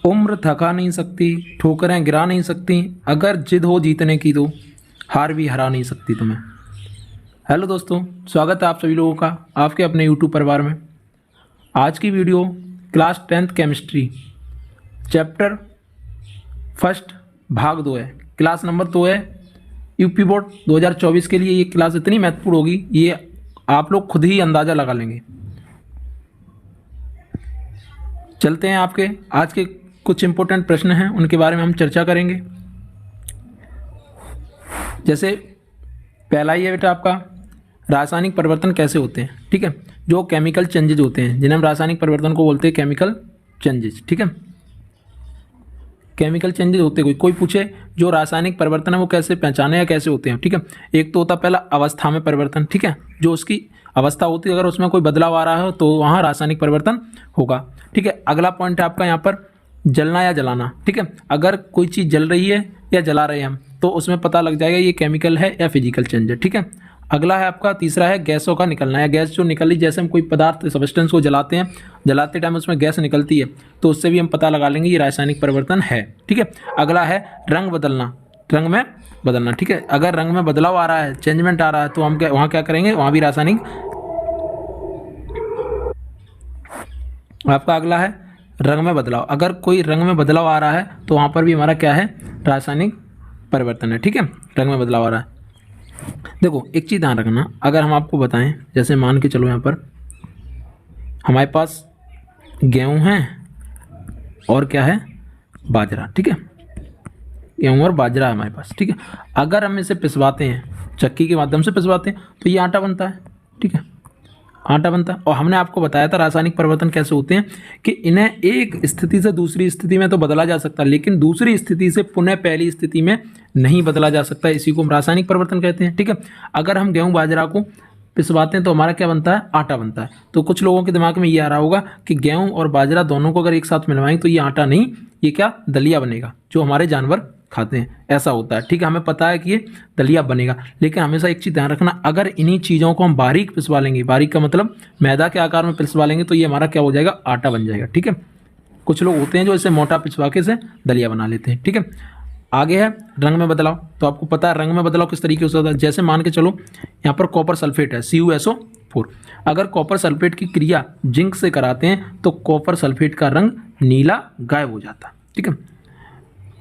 उम्र थका नहीं सकती, ठोकरें गिरा नहीं सकती, अगर जिद हो जीतने की तो हार भी हरा नहीं सकती तुम्हें। हेलो दोस्तों, स्वागत है आप सभी लोगों का आपके अपने यूट्यूब परिवार में। आज की video class 10th chemistry chapter first भाग 2 है। क्लास नंबर 2 है। यूपी बोर्ड 2024 के लिए ये क्लास इतनी महत्वपूर्ण होगी, ये आप लोग खुद ही अंदाज़ा लगा लेंगे। चलते हैं, आपके आज के कुछ इंपॉर्टेंट प्रश्न हैं, उनके बारे में हम चर्चा करेंगे। जैसे पहला ही है बेटा आपका, रासायनिक परिवर्तन कैसे होते हैं। ठीक है, जो केमिकल चेंजेज होते हैं जिन्हें हम रासायनिक परिवर्तन को बोलते हैं केमिकल चेंजेज। ठीक है, केमिकल चेंजेज होते हैं। कोई पूछे जो रासायनिक परिवर्तन है वो कैसे पहचाने या कैसे होते हैं। ठीक है, एक तो होता पहला अवस्था में परिवर्तन। ठीक है, जो उसकी अवस्था होती है अगर उसमें कोई बदलाव आ रहा है तो वहाँ रासायनिक परिवर्तन होगा। ठीक है, अगला पॉइंट है आपका यहाँ पर जलना या जलाना। ठीक है, अगर कोई चीज़ जल रही है या जला रहे हैं हम तो उसमें पता लग जाएगा ये केमिकल है या फिजिकल चेंज है। ठीक है, अगला है आपका तीसरा है गैसों का निकलना या गैस जो निकली, जैसे हम कोई पदार्थ सब्सटेंस को जलाते हैं, जलाते टाइम उसमें गैस निकलती है तो उससे भी हम पता लगा लेंगे ये रासायनिक परिवर्तन है। ठीक है, अगला है रंग बदलना, रंग में बदलना। ठीक है, अगर रंग में बदलाव आ रहा है, चेंजमेंट आ रहा है तो हम वहाँ क्या करेंगे, वहाँ भी रासायनिक। आपका अगला है रंग में बदलाव, अगर कोई रंग में बदलाव आ रहा है तो वहाँ पर भी हमारा क्या है, रासायनिक परिवर्तन है। ठीक है, रंग में बदलाव आ रहा है। देखो एक चीज़ ध्यान रखना, अगर हम आपको बताएं, जैसे मान के चलो यहाँ पर हमारे पास गेहूँ है और क्या है, बाजरा। ठीक है, गेहूँ और बाजरा है हमारे पास। ठीक है, अगर हम इसे पिसवाते हैं, चक्की के माध्यम से पिसवाते हैं तो ये आटा बनता है। ठीक है, आटा बनता है। और हमने आपको बताया था रासायनिक परिवर्तन कैसे होते हैं कि इन्हें एक स्थिति से दूसरी स्थिति में तो बदला जा सकता है, लेकिन दूसरी स्थिति से पुनः पहली स्थिति में नहीं बदला जा सकता। इसी को हम रासायनिक परिवर्तन कहते हैं। ठीक है, अगर हम गेहूं बाजरा को पिसवाते हैं तो हमारा क्या बनता है, आटा बनता है। तो कुछ लोगों के दिमाग में ये आ रहा होगा कि गेहूं और बाजरा दोनों को अगर एक साथ मिलवाएं तो ये आटा नहीं, ये क्या, दलिया बनेगा, जो हमारे जानवर खाते हैं, ऐसा होता है। ठीक है, हमें पता है कि ये दलिया बनेगा, लेकिन हमेशा एक चीज़ ध्यान रखना, अगर इन्हीं चीज़ों को हम बारीक पिसवा लेंगे, बारीक का मतलब मैदा के आकार में पिसवा लेंगे तो ये हमारा क्या हो जाएगा, आटा बन जाएगा। ठीक है, कुछ लोग होते हैं जो इसे मोटा पिसवा के से दलिया बना लेते हैं। ठीक है, आगे है रंग में बदलाव। तो आपको पता है रंग में बदलाव किस तरीके से होता है। जैसे मान के चलो यहाँ पर कॉपर सल्फेट है, CuSO4। अगर कॉपर सल्फेट की क्रिया जिंक से कराते हैं तो कॉपर सल्फेट का रंग नीला गायब हो जाता है। ठीक है,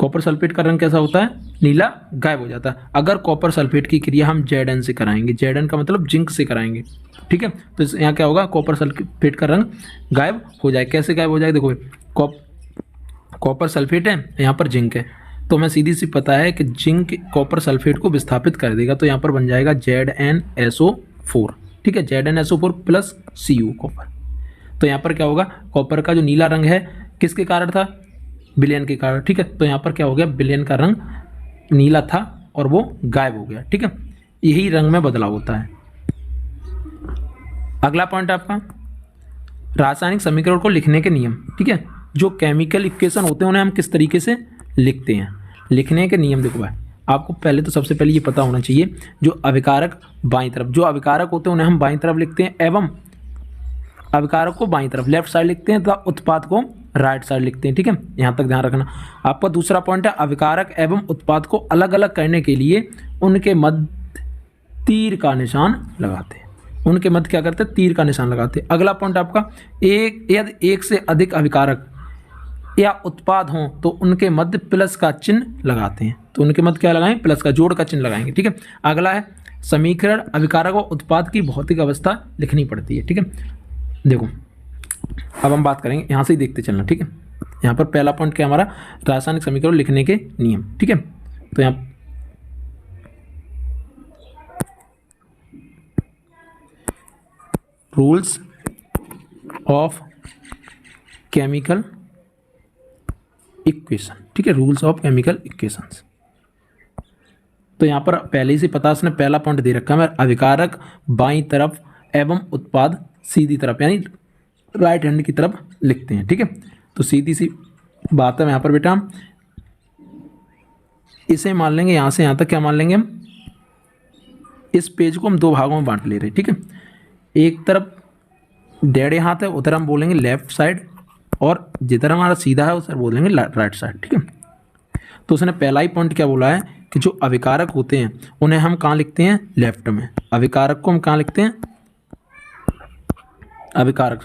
कॉपर सल्फेट का रंग कैसा होता है, नीला गायब हो जाता है। अगर कॉपर सल्फेट की क्रिया हम Zn से कराएंगे, Zn का मतलब जिंक से कराएंगे, ठीक है, तो यहाँ क्या होगा, कॉपर सल्फेट का रंग गायब हो जाए। कैसे गायब हो जाए, देखो कॉपर सल्फेट है, यहाँ पर जिंक है, तो हमें सीधी सी पता है कि जिंक कॉपर सल्फेट को विस्थापित कर देगा, तो यहाँ पर बन जाएगा ZnSO4। ठीक है, ZnSO4 प्लस Cu कॉपर। तो यहाँ पर क्या होगा, कॉपर का जो नीला रंग है किसके कारण था, विलयन के कारण। ठीक है, तो यहाँ पर क्या हो गया, विलयन का रंग नीला था और वो गायब हो गया। ठीक है, यही रंग में बदलाव होता है। अगला पॉइंट आपका रासायनिक समीकरण को लिखने के नियम। ठीक है, जो केमिकल इक्वेशन होते हैं उन्हें हम किस तरीके से लिखते हैं, लिखने के नियम। देखो भाई, आपको पहले तो सबसे पहले ये पता होना चाहिए, जो अभिकारक बाईं तरफ, जो अभिकारक होते हैं उन्हें हम बाईं तरफ लिखते हैं, एवं अभिकारक को बाईं तरफ लेफ्ट साइड लिखते हैं तथा उत्पाद को राइट साइड लिखते हैं। ठीक है, यहाँ तक ध्यान रखना। आपका दूसरा पॉइंट है अभिकारक एवं उत्पाद को अलग अलग करने के लिए उनके मध्य तीर का निशान लगाते हैं। उनके मध्य क्या करते हैं, तीर का निशान लगाते हैं। अगला पॉइंट आपका यदि एक से अधिक अभिकारक या उत्पाद हों तो उनके मध्य प्लस का चिन्ह लगाते हैं। तो उनके मध्य क्या लगाएं, प्लस का, जोड़ का चिन्ह लगाएंगे। ठीक है, अगला है समीकरण अभिकारक और उत्पाद की भौतिक अवस्था लिखनी पड़ती है। ठीक है, देखो अब हम बात करेंगे, यहाँ से ही देखते चलना। ठीक है, यहाँ पर पहला पॉइंट क्या हमारा, रासायनिक समीकरण लिखने के नियम। ठीक है, तो यहाँ रूल्स ऑफ केमिकल इक्वेशन। ठीक है, रूल्स ऑफ केमिकल इक्वेशंस। तो यहाँ पर पहले ही से पता, उसने पहला पॉइंट दे रखा है, अभिकारक बाईं तरफ एवं उत्पाद सीधी तरफ, यानी राइट हैंड की तरफ लिखते हैं। ठीक है, तो सीधी सी बात है यहाँ पर बेटा, हम इसे मान लेंगे, यहाँ से यहाँ तक क्या मान लेंगे हम, इस पेज को हम दो भागों में बांट ले रहे हैं। ठीक है, एक तरफ डेढ़े हाथ है, उधर हम बोलेंगे लेफ्ट साइड, और जिधर हमारा सीधा है उसे बोल देंगे राइट साइड, ठीक है। तो उसने पहला ही पॉइंट क्या बोला है कि जो अभिकारक होते हैं उन्हें हम कहाँ लिखते हैं, लेफ्ट में। अभिकारक को हम कहाँ लिखते हैं, अभिकारक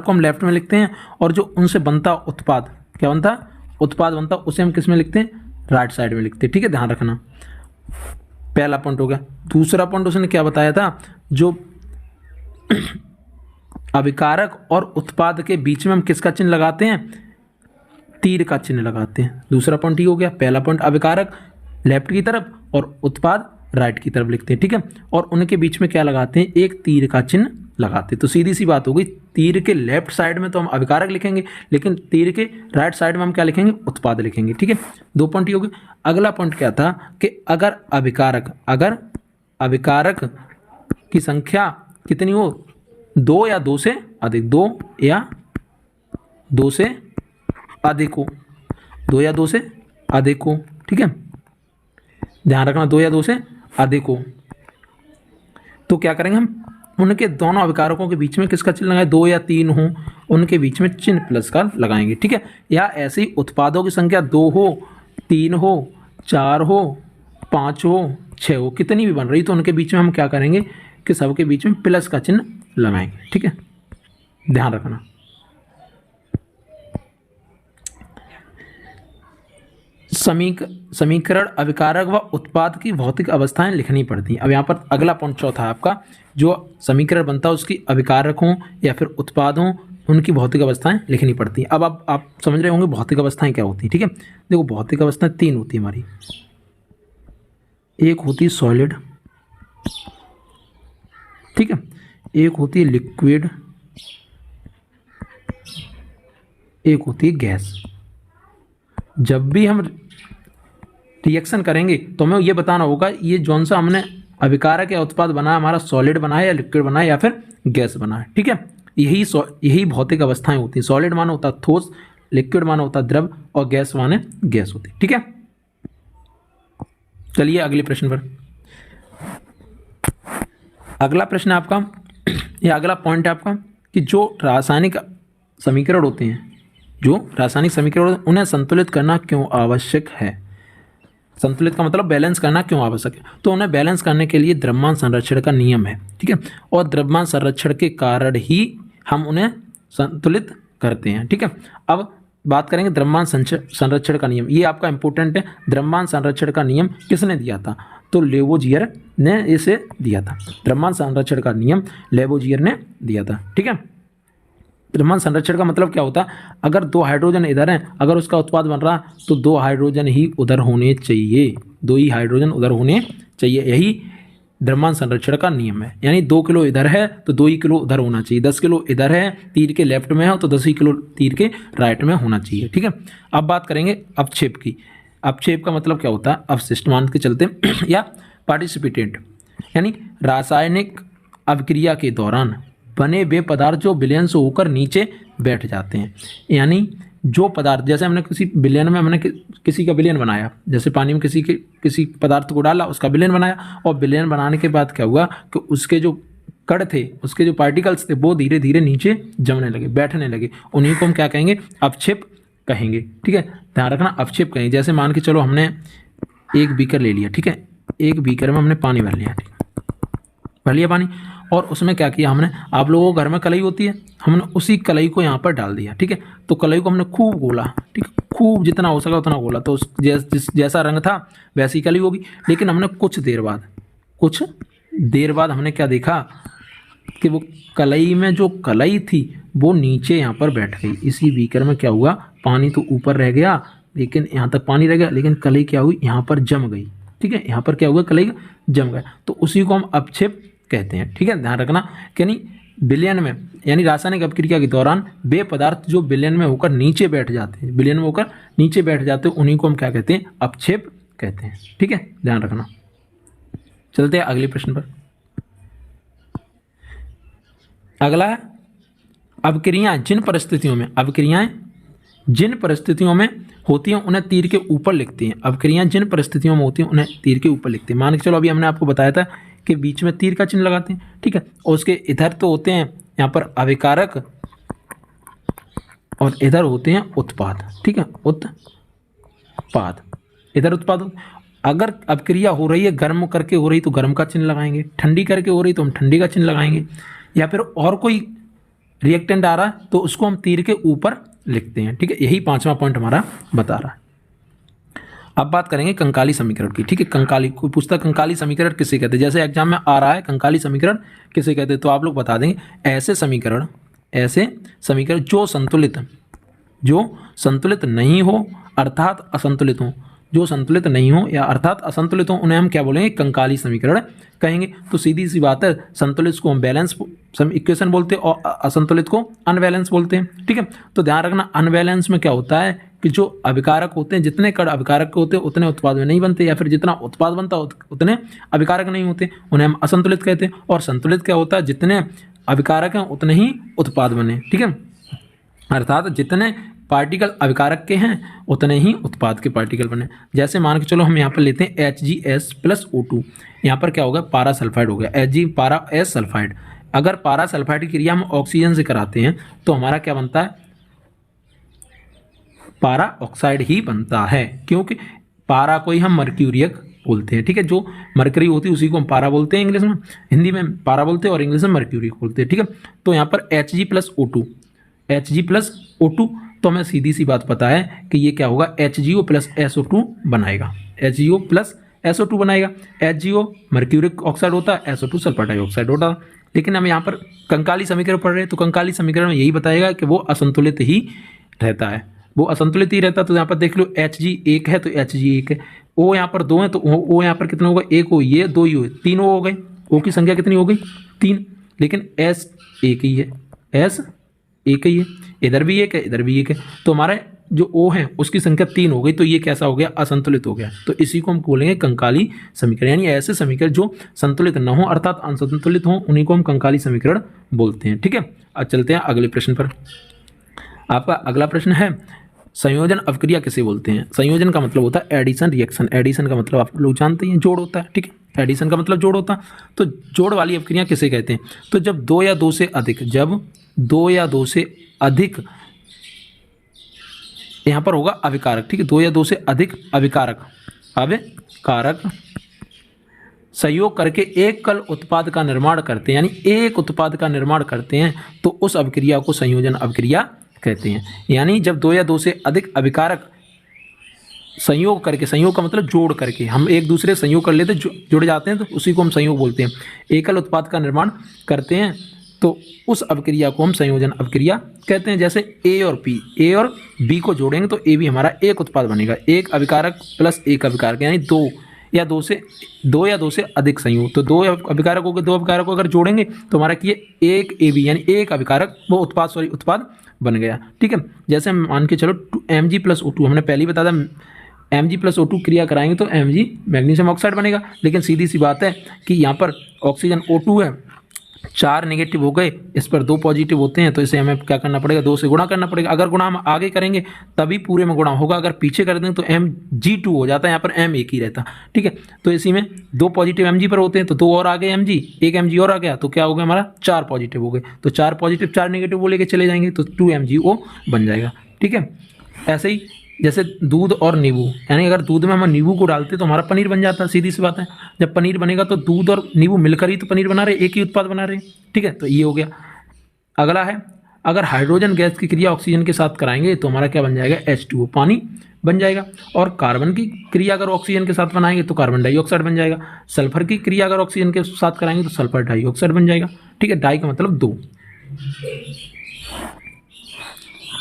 को हम लेफ्ट में लिखते हैं, और जो उनसे बनता उत्पाद, क्या बनता, उत्पाद बनता, उसे हम किस में लिखते हैं, राइट साइड में लिखते हैं, ठीक है, ध्यान रखना। पहला पॉइंट हो गया। दूसरा पॉइंट उसने क्या बताया था, जो अभिकारक और उत्पाद के बीच में हम किसका चिन्ह लगाते हैं, तीर का चिन्ह लगाते हैं। दूसरा पॉइंट ये हो गया। पहला पॉइंट अभिकारक लेफ्ट की तरफ और उत्पाद राइट की तरफ लिखते हैं, ठीक है, और उनके बीच में क्या लगाते हैं, एक तीर का चिन्ह लगाते हैं। तो सीधी सी बात हो गई, तीर के लेफ्ट साइड में तो हम अभिकारक लिखेंगे, लेकिन तीर के राइट साइड में हम क्या लिखेंगे, उत्पाद लिखेंगे, ठीक है। 2 पॉइंट ये हो गए। अगला पॉइंट क्या था कि अगर अभिकारक की संख्या कितनी हो, 2 या 2 से अधिक, 2 या 2 से अधिक हो, 2 या 2 से अधिक हो, ठीक है, ध्यान रखना, 2 या 2 से अधिक हो, तो क्या करेंगे हम, उनके दोनों अभिकारकों के बीच में किसका चिन्ह लगाएं, 2 या 3 हो, उनके बीच में चिन्ह प्लस का लगाएंगे, ठीक है। या ऐसे ही उत्पादों की संख्या 2 हो, 3 हो, 4 हो, 5 हो, 6 हो, कितनी भी बन रही, तो उनके बीच में हम क्या करेंगे कि सबके बीच में प्लस का चिन्ह लगाएंगे, ठीक है, ध्यान रखना। समीकरण अभिकारक व उत्पाद की भौतिक अवस्थाएं लिखनी पड़ती हैं। अब यहाँ पर अगला पॉइंट चौथा है आपका, जो समीकरण बनता है उसकी अभिकारक हों या फिर उत्पाद हों, उनकी भौतिक अवस्थाएं लिखनी पड़ती हैं। अब आप समझ रहे होंगे भौतिक अवस्थाएं क्या होती हैं, ठीक है। देखो भौतिक अवस्थाएं 3 होती हैं हमारी। एक होती है सॉलिड, ठीक है, एक होती है लिक्विड, एक होती है गैस। जब भी हम रिएक्शन करेंगे तो हमें ये बताना होगा ये जौन सा हमने अभिकारक या उत्पाद बनाया, हमारा सॉलिड बना है या लिक्विड बना है या फिर गैस बना है, ठीक है। यही भौतिक अवस्थाएं होती हैं। सॉलिड माना होता है ठोस, लिक्विड माना होता है द्रव, और गैस माने गैस होती है, ठीक है। चलिए अगले प्रश्न पर। अगला प्रश्न है आपका, या अगला पॉइंट है आपका कि जो रासायनिक समीकरण होते हैं, उन्हें संतुलित करना क्यों आवश्यक है। संतुलित का मतलब बैलेंस करना क्यों आवश्यक है। तो उन्हें बैलेंस करने के लिए द्रव्यमान संरक्षण का नियम है, ठीक है, और द्रव्यमान संरक्षण के कारण ही हम उन्हें संतुलित करते हैं, ठीक है। अब बात करेंगे द्रव्यमान संरक्षण का नियम, ये आपका इंपॉर्टेंट है। द्रव्यमान संरक्षण का नियम किसने दिया था, तो लेवोजियर ने इसे दिया था। द्रव्यमान संरक्षण का नियम लेवोजियर ने दिया था, ठीक है। द्रव्यमान संरक्षण का मतलब क्या होता है, अगर 2 हाइड्रोजन इधर हैं, अगर उसका उत्पाद बन रहा तो 2 हाइड्रोजन ही उधर होने चाहिए, 2 ही हाइड्रोजन उधर होने चाहिए। यही द्रव्यमान संरक्षण का नियम है। यानी 2 किलो इधर है तो 2 ही किलो उधर होना चाहिए, 10 किलो इधर है तीर के लेफ्ट में है तो 10 ही किलो तीर के राइट में होना चाहिए, ठीक है। अब बात करेंगे अवक्षेप की। अवक्षेप का मतलब क्या होता है, अवशिष्ट मान के चलते या पार्टिसिपेटेंट, यानी रासायनिक अभिक्रिया के दौरान बने वे पदार्थ जो विलयन से होकर नीचे बैठ जाते हैं। यानी जो पदार्थ, जैसे हमने किसी विलयन में हमने किसी का विलयन बनाया, जैसे पानी में किसी पदार्थ को डाला, उसका विलयन बनाया, और विलयन बनाने के बाद क्या हुआ कि उसके जो कण थे, उसके जो पार्टिकल्स थे, वो धीरे धीरे नीचे जमने लगे, बैठने लगे। उन्हीं को हम क्या कहेंगे, अवक्षेप कहेंगे, ठीक है, ध्यान रखना, अवक्षेप कहेंगे। जैसे मान के चलो हमने एक बीकर ले लिया, ठीक है, एक बीकर में हमने पानी भर लिया, भर लिया पानी, और उसमें क्या किया हमने, आप लोगों को घर में कलई होती है, हमने उसी कलई को यहाँ पर डाल दिया, ठीक है। तो कलई को हमने खूब गोला, ठीक है, खूब जितना हो सका उतना गोला, तो जैसा रंग था वैसी कलई होगी। लेकिन हमने कुछ देर बाद हमने क्या देखा कि वो कलई में जो कलई थी वो नीचे यहाँ पर बैठ गई। इसी बीकर में क्या हुआ, पानी तो ऊपर रह गया, लेकिन यहाँ तक पानी रह गया, लेकिन कलई क्या हुई, यहाँ पर जम गई, ठीक है, यहाँ पर क्या हुआ, कलई जम गया। तो उसी को हम अवक्षेप कहते हैं, ठीक है, ध्यान रखना। यानी विलयन में, यानी रासायनिक अभिक्रिया के दौरान वे पदार्थ जो विलयन में होकर नीचे बैठ जाते हैं, विलयन में होकर नीचे बैठ जाते हैं, उन्हीं को हम क्या कहते हैं, अवक्षेप कहते हैं, ठीक है, ध्यान रखना। चलते हैं अगले प्रश्न पर। अगला है अभिक्रियाएं जिन परिस्थितियों में होती हैं उन्हें तीर के ऊपर लिखती हैं। अभिक्रियाएं जिन परिस्थितियों में होती हैं उन्हें तीर के ऊपर लिखते हैं। मान के चलो अभी हमने आपको बताया था कि बीच में तीर का चिन्ह लगाते हैं, ठीक है, और उसके इधर तो होते हैं यहाँ पर अभिकारक और इधर होते हैं उत्पाद। ठीक है, उत्पाद, इधर उत्पाद। अगर अपक्रिया हो रही है गर्म करके हो रही तो गर्म का चिन्ह लगाएंगे, ठंडी करके हो रही तो हम ठंडी का चिन्ह लगाएंगे, या फिर और कोई रिएक्टेंट आ रहा है तो उसको हम तीर के ऊपर लिखते हैं। ठीक है, यही 5वां पॉइंट हमारा बता रहा है। अब बात करेंगे कंकाली समीकरण की। ठीक है, कंकाली, कोई पूछता कंकाली समीकरण किसे कहते हैं, जैसे एग्जाम में आ रहा है कंकाली समीकरण किसे कहते हैं, तो आप लोग बता देंगे ऐसे समीकरण जो संतुलित नहीं हो अर्थात असंतुलित हो, जो संतुलित नहीं हो या अर्थात असंतुलित हो, उन्हें हम क्या बोलेंगे, कंकाली समीकरण कहेंगे। तो सीधी सी बात है, संतुलित को हम बैलेंस इक्वेशन बोलते हैं और असंतुलित को अनबैलेंस बोलते हैं। ठीक है, तो ध्यान रखना अनबैलेंस में क्या होता है कि जो अभिकारक होते हैं, जितने कण अभिकारक होते हैं उतने उत्पाद में नहीं बनते, या फिर जितना उत्पाद बनता है उतने अभिकारक नहीं होते, उन्हें हम असंतुलित कहते हैं। और संतुलित क्या होता है, जितने अभिकारक हैं उतने ही उत्पाद बने। ठीक है, अर्थात जितने पार्टिकल अभिकारक के हैं उतने ही उत्पाद के पार्टिकल बने। जैसे मान के चलो हम यहाँ पर लेते हैं HgS+O2, यहाँ पर क्या होगा, पारा सल्फाइड हो गया, Hg पारा S सल्फाइड। अगर पारा सल्फाइड की क्रिया हम ऑक्सीजन से कराते हैं तो हमारा क्या बनता है, पारा ऑक्साइड ही बनता है, क्योंकि पारा को ही हम मर्क्यूरियक बोलते हैं। ठीक है, जो मरकरी होती है उसी को हम पारा बोलते हैं, इंग्लिश में, हिंदी में पारा बोलते हैं और इंग्लिश में मर्क्यूरियक बोलते हैं। ठीक है, तो यहाँ पर Hg+O2, तो हमें सीधी सी बात पता है कि ये क्या होगा, HgO+SO2 बनाएगा, HgO+SO2 बनाएगा। HgO मर्क्यूरिक ऑक्साइड होता है, SO2 सल्फर डाइऑक्साइड होता है। लेकिन हम यहाँ पर कंकाली समीकरण पढ़ रहे हैं तो कंकाली समीकरण में यही बताएगा कि वो असंतुलित ही रहता है, वो असंतुलित ही रहता है। तो यहाँ पर देख लो Hg 1 है तो Hg 1 है, O यहाँ पर 2 है तो O यहाँ पर कितना होगा, 1 O, ये 2 ही हुए, 3 O हो गए। O की संख्या कितनी हो गई, 3, लेकिन S एक ही है, S एक ही है, इधर भी एक है इधर भी एक है, तो हमारा जो O है उसकी संख्या 3 हो गई, तो ये कैसा हो गया, असंतुलित हो गया। तो इसी को हम बोलेंगे कंकाली समीकरण, यानी ऐसे समीकरण जो संतुलित न हो अर्थात असंतुलित हो उन्हीं को हम कंकाली समीकरण बोलते हैं। ठीक है, अब चलते हैं अगले प्रश्न पर। आपका अगला प्रश्न है संयोजन अवक्रिया किसे बोलते हैं। संयोजन का मतलब होता है एडिशन रिएक्शन। एडिशन का मतलब आप लोग जानते हैं जोड़ होता है। ठीक है, एडिशन का मतलब जोड़ होता है, तो जोड़ वाली अवक्रिया किसे कहते हैं, तो जब 2 या 2 से अधिक यहाँ पर होगा अभिकारक। ठीक है, 2 या 2 से अधिक अभिकारक सहयोग करके एक कल उत्पाद का निर्माण करते हैं, यानी एक उत्पाद का निर्माण करते हैं, तो उस अवक्रिया को संयोजन अवक्रिया कहते हैं। यानी जब 2 या 2 से अधिक अभिकारक संयोग करके, संयोग का मतलब जोड़ करके, हम एक दूसरे संयोग कर लेते जुड़ जाते हैं तो उसी को हम संयोग बोलते हैं। एकल उत्पाद का निर्माण करते हैं तो उस अवक्रिया को हम संयोजन अवक्रिया कहते हैं। जैसे A और B को जोड़ेंगे तो A भी हमारा एक उत्पाद बनेगा, एक अभिकारक प्लस एक अभिकारक, यानी 2 या 2 से अधिक संयोग। तो 2 अभिकारक हो गए, 2 अभिकारक को अगर जोड़ेंगे तो हमारा कि एक AB यानी एक अभिकारक वो उत्पाद बन गया। ठीक है, जैसे मान के चलो Mg+O2, हमने पहले ही बताया था Mg+O2 क्रिया कराएंगे तो Mg मैग्नीशियम ऑक्साइड बनेगा। लेकिन सीधी सी बात है कि यहाँ पर ऑक्सीजन O2 है, 4 नेगेटिव हो गए, इस पर 2 पॉजिटिव होते हैं, तो इसे हमें क्या करना पड़ेगा, 2 से गुणा करना पड़ेगा। अगर गुणा हम आगे करेंगे तभी पूरे में गुणा होगा, अगर पीछे कर देंगे तो Mg2 हो जाता है, यहाँ पर M एक ही रहता। ठीक है, तो इसी में 2 पॉजिटिव Mg पर होते हैं तो 2 और आ गए Mg, एक Mg और आ गया तो क्या हो गया हमारा, 4 पॉजिटिव हो गए। तो 4 पॉजिटिव 4 नेगेटिव वो लेके चले जाएंगे तो 2 MgO बन जाएगा। ठीक है, ऐसे ही जैसे दूध और नींबू, यानी अगर दूध में हम नींबू को डालते तो हमारा पनीर बन जाता है। सीधी सी बात है, जब पनीर बनेगा तो दूध और नींबू मिलकर ही तो पनीर बना रहे, एक ही उत्पाद बना रहे। ठीक है, तो ये हो गया। अगला है, अगर हाइड्रोजन गैस की क्रिया ऑक्सीजन के साथ कराएंगे तो हमारा क्या बन जाएगा, H2O पानी बन जाएगा। और कार्बन की क्रिया अगर ऑक्सीजन के साथ बनाएंगे तो कार्बन डाइऑक्साइड बन जाएगा। सल्फर की क्रिया अगर ऑक्सीजन के साथ कराएंगे तो सल्फर डाइऑक्साइड बन जाएगा। ठीक है, डाई का मतलब 2,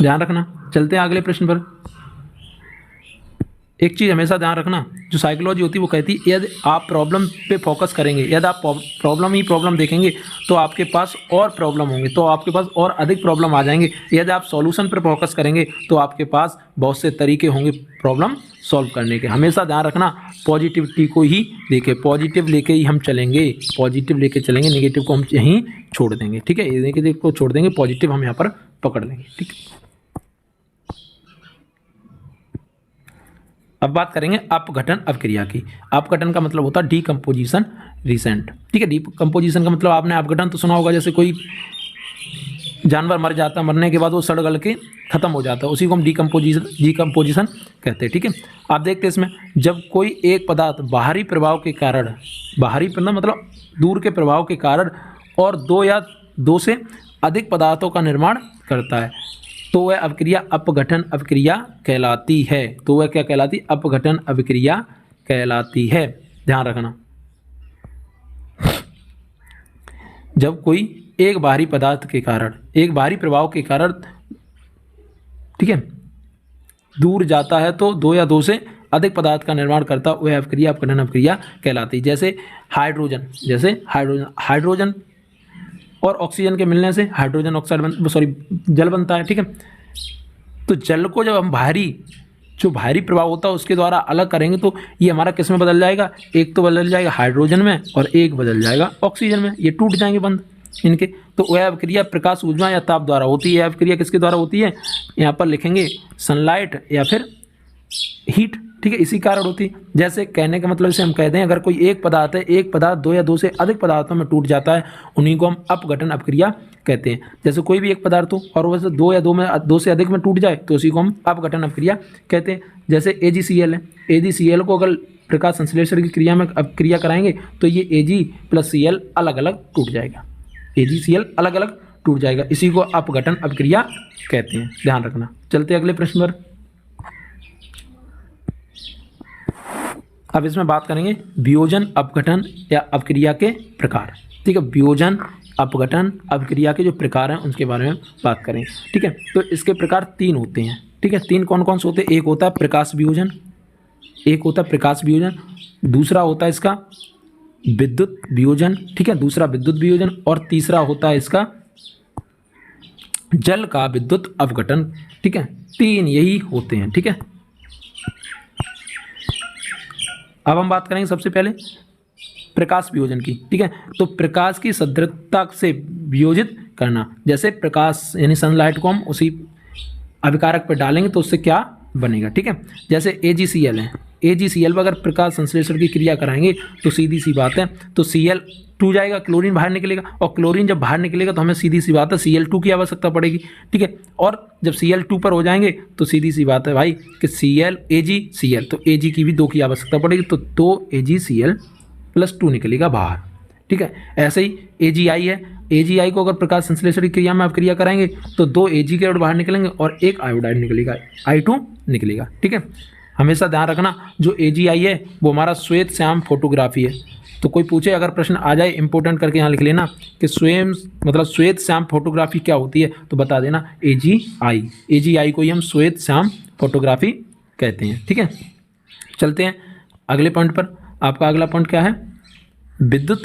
ध्यान रखना। चलते हैं अगले प्रश्न पर। एक चीज़ हमेशा ध्यान रखना, जो साइकोलॉजी होती है वो कहती है यदि आप प्रॉब्लम पे फोकस करेंगे, यदि आप प्रॉब्लम देखेंगे तो आपके पास और प्रॉब्लम होंगे, तो आपके पास और अधिक प्रॉब्लम आ जाएंगे। यदि आप सॉल्यूशन पर फोकस करेंगे तो आपके पास बहुत से तरीके होंगे प्रॉब्लम सॉल्व करने के। हमेशा ध्यान रखना पॉजिटिविटी को ही देखें, पॉजिटिव लेके ही हम चलेंगे, पॉजिटिव लेके चलेंगे, नेगेटिव को हम यहीं छोड़ देंगे। ठीक है, नेगेटिव को छोड़ देंगे, पॉजिटिव हम यहाँ पर पकड़ लेंगे। ठीक है, अब बात करेंगे अपघटन अवक्रिया की। अपघटन का मतलब होता है डीकम्पोजिशन रिसेंट। ठीक है, डीकम्पोजिशन का मतलब आपने अपघटन तो सुना होगा, जैसे कोई जानवर मर जाता है, मरने के बाद वो सड़ गल के खत्म हो जाता है, उसी को हम डिकम्पोजिशन कहते हैं। ठीक है, आप देखते हैं इसमें जब कोई एक पदार्थ बाहरी प्रभाव के कारण, बाहरी मतलब दूर के प्रभाव के कारण और दो या दो से अधिक पदार्थों का निर्माण करता है तो वह अवक्रिया अपघटन अवक्रिया कहलाती है। तो वह क्या कहलाती है? अपघटन अवक्रिया कहलाती है। ध्यान रखना, जब कोई एक बाहरी पदार्थ के कारण, एक बाहरी प्रभाव के कारण, ठीक है, दूर जाता है तो दो या दो से अधिक पदार्थ का निर्माण करता, वह अवक्रिया अपघटन अवक्रिया कहलाती है। जैसे हाइड्रोजन और ऑक्सीजन के मिलने से हाइड्रोजन ऑक्साइड जल बनता है। ठीक है, तो जल को जब हम जो बाहरी प्रभाव होता है उसके द्वारा अलग करेंगे तो ये हमारा किस में बदल जाएगा? एक तो बदल जाएगा हाइड्रोजन में और एक बदल जाएगा ऑक्सीजन में, ये टूट जाएंगे बंद इनके। तो वह अवक्रिया प्रकाश ऊर्जा या ताप द्वारा होती है। अवक्रिया किसके द्वारा होती है? यहाँ पर लिखेंगे सनलाइट या फिर हीट। ठीक है, इसी कारण होती है। जैसे कहने का मतलब से हम कहते हैं अगर कोई एक पदार्थ है, एक पदार्थ दो या दो से अधिक पदार्थों में टूट जाता है, उन्हीं को हम अपघटन अवक्रिया कहते हैं। जैसे कोई भी एक पदार्थ हो और वैसे दो या दो से अधिक में टूट जाए तो उसी को हम अपघटन अवक्रिया कहते हैं। जैसे AgCl है, AgCl को अगर प्रकाश संश्लेषण की क्रिया में अपक्रिया कराएंगे तो ये Ag प्लस Cl अलग अलग टूट जाएगा, AgCl अलग अलग टूट जाएगा, इसी को अपघटन अवक्रिया कहते हैं। ध्यान रखना। चलते अगले प्रश्न पर। अब इसमें बात करेंगे वियोजन अपघटन या अपक्रिया के प्रकार। ठीक है, वियोजन अपघटन अपक्रिया के जो प्रकार हैं उनके बारे में बात करें। ठीक है, तो इसके प्रकार 3 होते हैं। ठीक है, 3 कौन कौन से होते हैं? एक होता है प्रकाश वियोजन, एक होता है प्रकाश वियोजन, दूसरा होता है इसका विद्युत वियोजन। ठीक है, दूसरा विद्युत वियोजन, और तीसरा होता है इसका जल का विद्युत अपघटन। ठीक है, 3 यही होते हैं। ठीक है, अब हम बात करेंगे सबसे पहले प्रकाश वियोजन की। ठीक है, तो प्रकाश की सदृढ़ता से वियोजित करना। जैसे प्रकाश यानी सनलाइट को हम उसी अभिकारक पर डालेंगे तो उससे क्या बनेगा? ठीक है, जैसे AgCl है, AgCl पर अगर प्रकाश संश्लेषण की क्रिया कराएंगे तो सीधी सी बात है तो Cl2 जाएगा, क्लोरीन बाहर निकलेगा, और क्लोरीन जब बाहर निकलेगा तो हमें सीधी सी बात है Cl2 की आवश्यकता पड़ेगी। ठीक है, और जब Cl2 पर हो जाएंगे तो सीधी सी बात है भाई कि AgCl, तो Ag की भी 2 की आवश्यकता पड़ेगी, तो 2 AgCl प्लस 2 निकलेगा बाहर। ठीक है, ऐसे ही AgI है, AgI को अगर प्रकाश संश्लेषण की क्रिया में अपक्रिया कराएंगे तो 2 Ag के बाहर निकलेंगे और 1 आयोडाइड निकलेगा, I2 निकलेगा। ठीक है, हमेशा ध्यान रखना जो AgI है वो हमारा श्वेत श्याम फोटोग्राफी है। तो कोई पूछे अगर प्रश्न आ जाए इंपॉर्टेंट करके यहाँ लिख लेना कि श्वेत श्याम फोटोग्राफी क्या होती है, तो बता देना AgI को ही हम श्वेत श्याम फोटोग्राफी कहते हैं। ठीक है, चलते हैं अगले पॉइंट पर। आपका अगला पॉइंट क्या है? विद्युत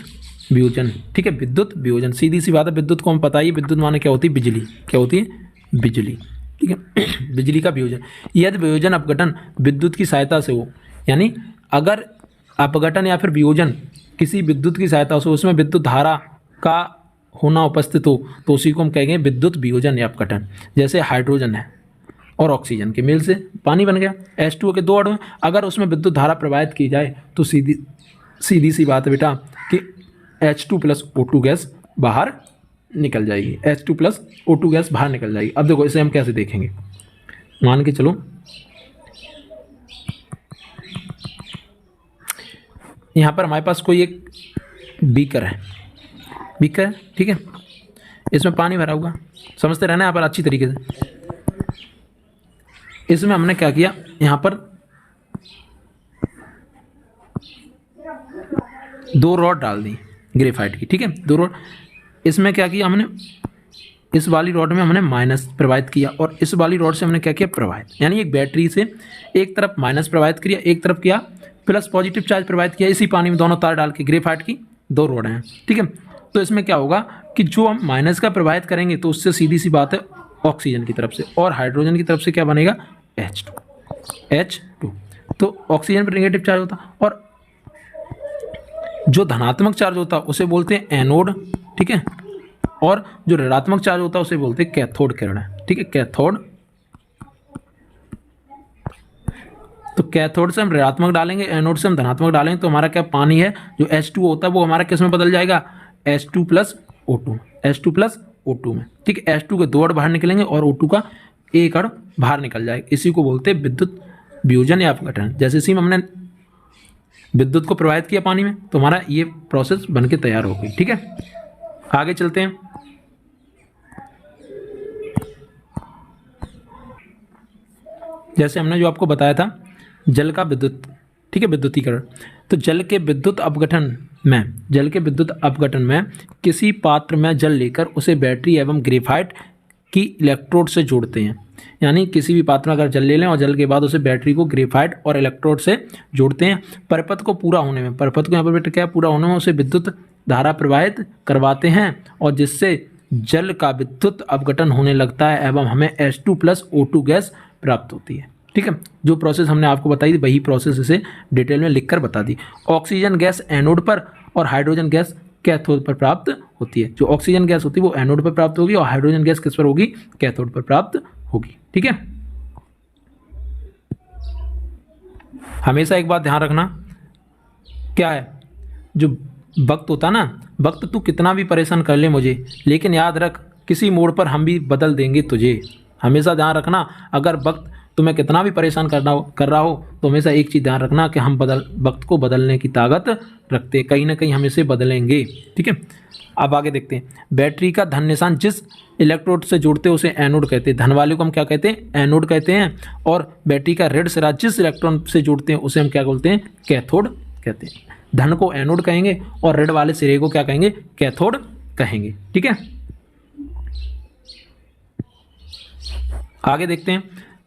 वियोजन। ठीक है, विद्युत वियोजन, सीधी सी बात है, विद्युत को हम पता ही, विद्युत माने क्या होती है? बिजली। क्या होती है? बिजली। ठीक है, बिजली का वियोजन। यदि वियोजन अपघटन विद्युत की सहायता से हो, यानी अगर अपघटन या फिर वियोजन किसी विद्युत की सहायता से, उसमें विद्युत धारा का होना उपस्थित हो, तो उसी को हम कहेंगे विद्युत वियोजन या अपघटन। जैसे हाइड्रोजन है और ऑक्सीजन के मेल से पानी बन गया, H2O के 2 अणु हैं, अगर उसमें विद्युत धारा प्रवाहित की जाए तो सीधी सी बात है बेटा कि H2 प्लस O2 गैस बाहर निकल जाएगी, H2 प्लस O2 गैस बाहर निकल जाएगी। अब देखो इसे हम कैसे देखेंगे, मान के चलो यहाँ पर हमारे पास कोई एक बीकर है, ठीक है, इसमें पानी भरा हुआ, समझते रहना यहाँ पर अच्छी तरीके से। इसमें हमने क्या किया, यहाँ पर 2 रॉड डाल दी ग्रेफाइट की। ठीक है, 2 रॉड। इसमें क्या किया हमने, इस वाली रॉड में हमने माइनस प्रवाहित किया और इस वाली रॉड से हमने क्या किया, प्रवाहित। यानी एक बैटरी से एक तरफ माइनस प्रवाहित किया, एक तरफ किया प्लस पॉजिटिव चार्ज प्रवाहित किया, इसी पानी में दोनों तार डाल के। ग्रेफाइट की 2 रॉड हैं। ठीक है, तो इसमें क्या होगा कि जो हम माइनस का प्रवाहित करेंगे तो उससे सीधी सी बात है ऑक्सीजन की तरफ से, और हाइड्रोजन की तरफ से क्या बनेगा, H2। तो ऑक्सीजन पर नेगेटिव चार्ज होता और जो धनात्मक चार्ज होता है उसे बोलते हैं एनोड। ठीक है, और जो ऋणात्मक चार्ज होता है उसे बोलते हैं कैथोड किरण। ठीक है, कैथोड। तो कैथोड से हम ऋणात्मक डालेंगे, एनोड से हम धनात्मक डालेंगे, तो हमारा क्या पानी है जो H2 होता है वो हमारा किस में बदल जाएगा, H2 plus O2, H2 plus O2 में, ठीक है। H2 के 2 अण बाहर निकलेंगे और O2 का 1 अण बाहर निकल जाएगा। इसी को बोलते हैं विद्युत वियोजन या अपघटन। जैसे इसी में हमने विद्युत को प्रवाहित किया पानी में, तो हमारा ये प्रोसेस बन के तैयार हो गई, ठीक है। आगे चलते हैं। जैसे हमने जो आपको बताया था जल का विद्युत, ठीक है, विद्युतीकरण। तो जल के विद्युत अपघटन में किसी पात्र में जल लेकर उसे बैटरी एवं ग्रेफाइट की इलेक्ट्रोड से जोड़ते हैं। यानी किसी भी पात्र में अगर जल ले लें और जल के बाद उसे बैटरी को ग्रेफाइट और इलेक्ट्रोड से जोड़ते हैं। परिपथ को पूरा होने में, परिपथ को यहाँ पर बेटा क्या पूरा होने में उसे विद्युत धारा प्रवाहित करवाते हैं और जिससे जल का विद्युत अपघटन होने लगता है एवं हमें H2+ O2 गैस प्राप्त होती है, ठीक है। जो प्रोसेस हमने आपको बताई थी वही प्रोसेस इसे डिटेल में लिखकर बता दी। ऑक्सीजन गैस एनोड पर और हाइड्रोजन गैस कैथोड पर प्राप्त होती है। जो ऑक्सीजन गैस होती है वो एनोड पर प्राप्त होगी और हाइड्रोजन गैस किस पर होगी, कैथोड पर प्राप्त होगी, ठीक है। हमेशा एक बात ध्यान रखना, क्या है, जो वक्त होता ना, वक्त तू कितना भी परेशान कर ले मुझे, लेकिन याद रख किसी मोड़ पर हम भी बदल देंगे तुझे। हमेशा ध्यान रखना, अगर वक्त तुम्हें कितना भी परेशान कर रहा हो तो हमेशा एक चीज़ ध्यान रखना कि हम वक्त को बदलने की ताकत रखते हैं, कहीं ना कहीं हम इसे बदलेंगे, ठीक है। अब आगे देखते हैं। बैटरी का धन निशान जिस इलेक्ट्रोड से जोड़ते हैं उसे एनोड कहते हैं। धन वाले को हम क्या कहते हैं, एनोड कहते हैं। और बैटरी का ऋण सिरा जिस इलेक्ट्रॉन से जोड़ते हैं उसे हम क्या बोलते हैं, कैथोड कहते हैं। धन को एनोड कहेंगे और ऋण वाले सिरे को क्या कहेंगे, कैथोड कहेंगे, ठीक है। आगे देखते हैं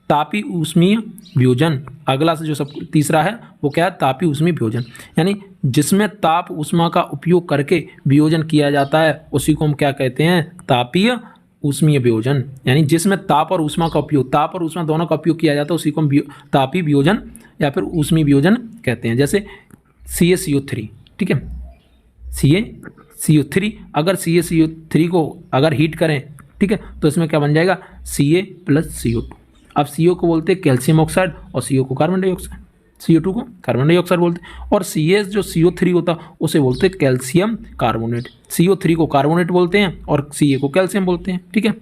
तापी ऊष्मीय वियोजन। अगला से जो सब तीसरा है वो क्या है, तापी ऊष्मीय वियोजन। यानी जिसमें ताप ऊष्मा का उपयोग करके वियोजन किया जाता है उसी को हम क्या कहते हैं, तापीय ऊष्मीय वियोजन। यानी जिसमें ताप और ऊष्मा का उपयोग, ताप और ऊष्मा दोनों का उपयोग किया जाता है उसी को हम तापी वियोजन या फिर ऊष्मीय वियोजन कहते हैं। जैसे CaCO3, ठीक है, CaCO3, अगर CaCO3 को अगर हीट करें, ठीक है, तो इसमें क्या बन जाएगा, Ca+CO2। अब CO को बोलते हैं कैल्शियम ऑक्साइड और CO को कार्बन डाइऑक्साइड, CO2 को कार्बन डाइऑक्साइड बोलते हैं। और Cas जो CO3 होता है उसे बोलते हैं कैल्शियम कार्बोनेट। CO3 को कार्बोनेट बोलते हैं और Ca को कैल्शियम बोलते हैं, ठीक है।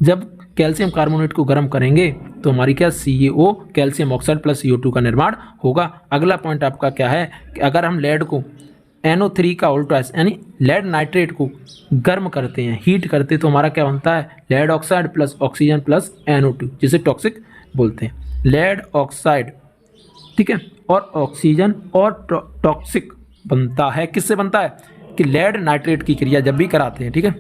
जब कैल्शियम कार्बोनेट को गर्म करेंगे तो हमारी क्या, CaO calcium oxide plus CO2 का निर्माण होगा। अगला पॉइंट आपका क्या है कि अगर हम लेड को NO3 का उल्टा यानी लेड नाइट्रेट को गर्म करते हैं, हीट करते हैं, तो हमारा क्या बनता है, lead oxide plus oxygen plus NO2, जिसे टॉक्सिक बोलते हैं। लेड ऑक्साइड, ठीक है, और ऑक्सीजन और टॉक्सिक बनता है। किससे बनता है कि लेड नाइट्रेट की क्रिया जब भी कराते हैं, ठीक है,